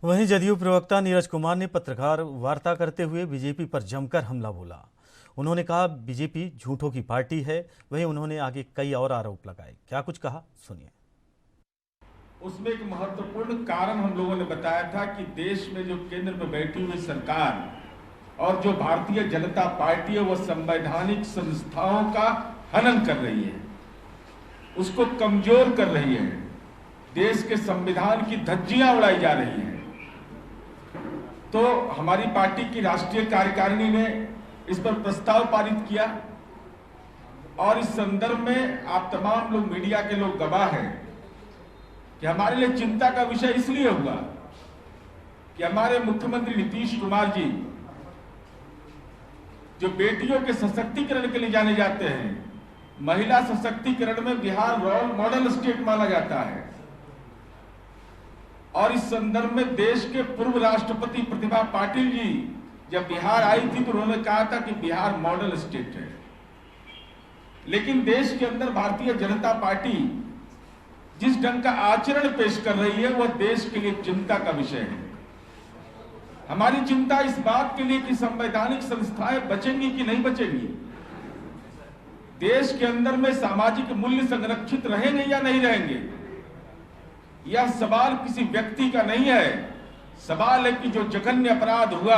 वहीं जदयू प्रवक्ता नीरज कुमार ने पत्रकार वार्ता करते हुए बीजेपी पर जमकर हमला बोला। उन्होंने कहा बीजेपी झूठों की पार्टी है। वहीं उन्होंने आगे कई और आरोप लगाए। क्या कुछ कहा, सुनिए। उसमें एक महत्वपूर्ण कारण हम लोगों ने बताया था कि देश में जो केंद्र में बैठी हुई सरकार और जो भारतीय जनता पार्टी है, वो संवैधानिक संस्थाओं का हनन कर रही है, उसको कमजोर कर रही है, देश के संविधान की धज्जियां उड़ाई जा रही हैं। तो हमारी पार्टी की राष्ट्रीय कार्यकारिणी ने इस पर प्रस्ताव पारित किया और इस संदर्भ में आप तमाम लोग, मीडिया के लोग गवाह हैं कि हमारे लिए चिंता का विषय इसलिए हुआ कि हमारे मुख्यमंत्री नीतीश कुमार जी, जो बेटियों के सशक्तिकरण के लिए जाने जाते हैं, महिला सशक्तिकरण में बिहार रोल मॉडल स्टेट माना जाता है। और इस संदर्भ में देश के पूर्व राष्ट्रपति प्रतिभा पाटिल जी जब बिहार आई थी तो उन्होंने कहा था कि बिहार मॉडल स्टेट है। लेकिन देश के अंदर भारतीय जनता पार्टी जिस ढंग का आचरण पेश कर रही है, वह देश के लिए चिंता का विषय है। हमारी चिंता इस बात के लिए कि संवैधानिक संस्थाएं बचेंगी कि नहीं बचेंगी, देश के अंदर में सामाजिक मूल्य संरक्षित रहेंगे या नहीं रहेंगे। यह सवाल किसी व्यक्ति का नहीं है, सवाल है कि जो जघन्य अपराध हुआ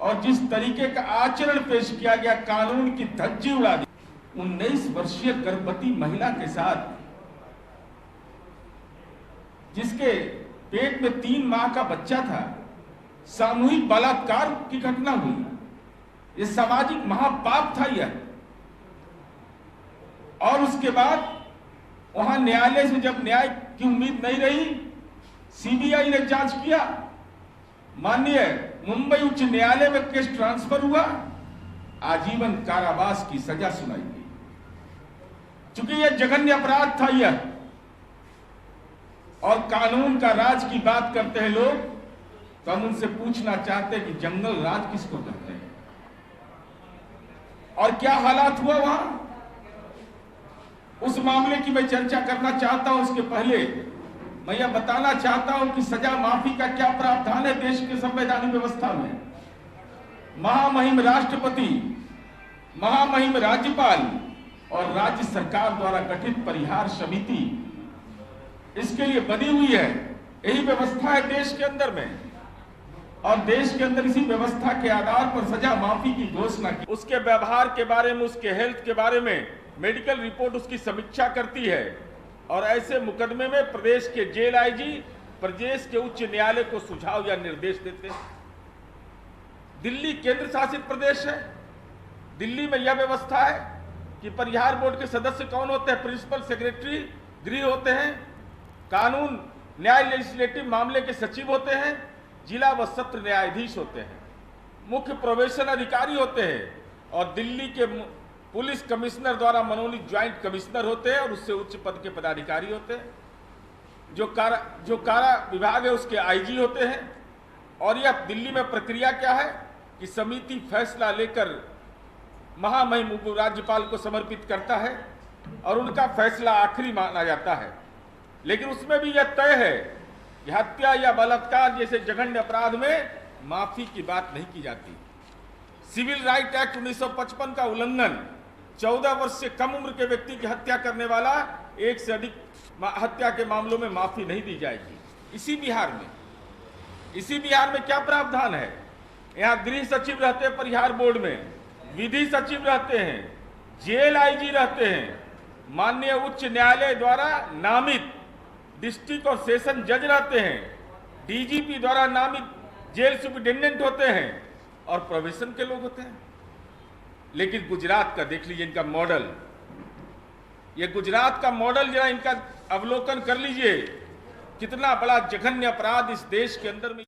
और जिस तरीके का आचरण पेश किया गया, कानून की धज्जी उड़ा दी। 19 वर्षीय गर्भवती महिला के साथ, जिसके पेट में 3 माह का बच्चा था, सामूहिक बलात्कार की घटना हुई। यह सामाजिक महापाप था यह। और उसके बाद वहां न्यायालय से जब न्याय की उम्मीद नहीं रही, सीबीआई ने जांच किया, माननीय मुंबई उच्च न्यायालय में केस ट्रांसफर हुआ, आजीवन कारावास की सजा सुनाई गई। चूंकि यह जघन्य अपराध था यह, और कानून का राज की बात करते हैं लोग, तो हम उनसे पूछना चाहते हैं कि जंगल राज किसको कहते हैं और क्या हालात हुआ वहां। उस मामले की मैं चर्चा करना चाहता हूं। उसके पहले मैं यह बताना चाहता हूं कि सजा माफी का क्या प्रावधान है देश के संवैधानिक व्यवस्था में। महामहिम राष्ट्रपति, महामहिम राज्यपाल और राज्य सरकार द्वारा गठित परिहार समिति इसके लिए बनी हुई है। यही व्यवस्था है देश के अंदर में, और देश के अंदर इसी व्यवस्था के आधार पर सजा माफी की घोषणा की। उसके व्यवहार के बारे में, उसके हेल्थ के बारे में मेडिकल रिपोर्ट उसकी समीक्षा करती है, और ऐसे मुकदमे में प्रदेश के जेल आईजी प्रदेश के उच्च न्यायालय को सुझाव या निर्देश देते हैं। दिल्ली केंद्र शासित प्रदेश है। दिल्ली में यह व्यवस्था है कि परिहार बोर्ड के सदस्य कौन होते हैं? प्रिंसिपल सेक्रेटरी गृह होते हैं, कानून न्याय लेजिस्लेटिव मामले के सचिव होते हैं, जिला व सत्र न्यायाधीश होते हैं, मुख्य प्रोबेशन अधिकारी होते हैं, और दिल्ली के पुलिस कमिश्नर द्वारा मनोनीत ज्वाइंट कमिश्नर होते हैं, और उससे उच्च पद के पदाधिकारी होते हैं। जो कारा विभाग है उसके आईजी होते हैं। और यह दिल्ली में प्रक्रिया क्या है कि समिति फैसला लेकर महामहिम उपराज्यपाल को समर्पित करता है और उनका फैसला आखिरी माना जाता है। लेकिन उसमें भी यह तय है कि हत्या या बलात्कार जैसे जघन्य अपराध में माफी की बात नहीं की जाती। सिविल राइट एक्ट 1955 का उल्लंघन, 14 वर्ष से कम उम्र के व्यक्ति की हत्या करने वाला, 1 से अधिक हत्या के मामलों में माफी नहीं दी जाएगी। इसी बिहार में क्या प्रावधान है? यहाँ गृह सचिव रहते हैं परिहार बोर्ड में, विधि सचिव रहते हैं, जेल आईजी रहते हैं, माननीय उच्च न्यायालय द्वारा नामित डिस्ट्रिक्ट और सेशन जज रहते हैं, डीजीपी द्वारा नामित जेल सुपरिटेंडेंट होते हैं, और प्रोबेशन के लोग होते हैं। लेकिन गुजरात का देख लीजिए इनका मॉडल, ये गुजरात का मॉडल जरा इनका अवलोकन कर लीजिए, कितना बड़ा जघन्य अपराध इस देश के अंदर में